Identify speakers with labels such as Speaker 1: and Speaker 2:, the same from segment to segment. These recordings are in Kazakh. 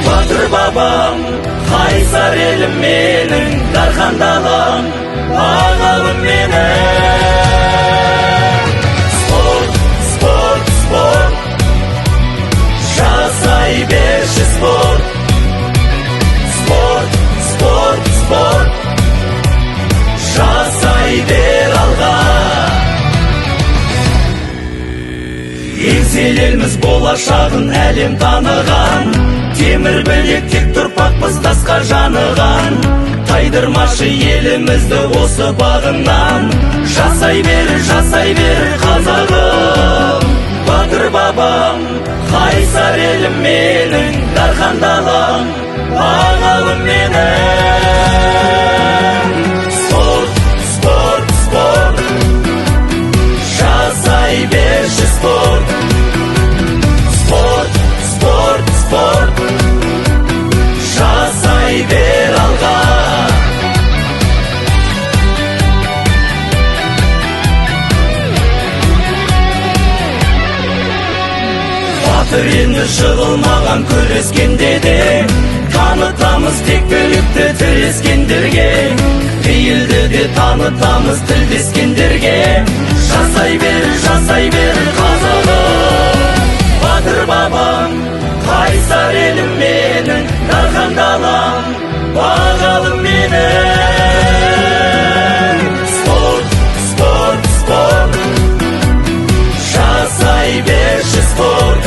Speaker 1: Батыр бабам, қайсар елім менің, дархан далам, ағалым менің. Спорт, спорт, спорт, жасай берші спорт. Спорт, спорт, спорт, жасай бер алға. Еңселеріміз болашағын әлем таныған, темір білек тек тұрпақпыз тасқа жаныған. Тайдырмашы елімізді осы бағынан, жасай бер қазағым. Батыр бабам, қайсар елім менің, дархан далам, ағалым менің. Спорт, спорт, спорт, жасай берші спорт. Спорт, спорт, спорт, жасай бер алға. Батыр енді жығылмаған күрескенде де, танытамыз тек білікті тірескендерге. Пейілді де танытамыз тілдескендерге. Жасай бер қазағым. Батыр бабам, қайсар елім менің, дархан далам, ағалым менің. Спорт, спорт, спорт, жасай берші спорт.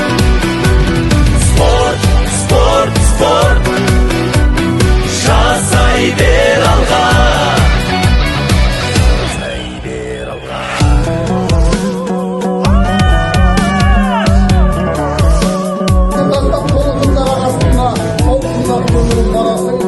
Speaker 1: Спорт, спорт, спорт, жасай бер алға. Жасай бер алға.
Speaker 2: Тастап қолыңдар арасында, алтындар өмірін барасың.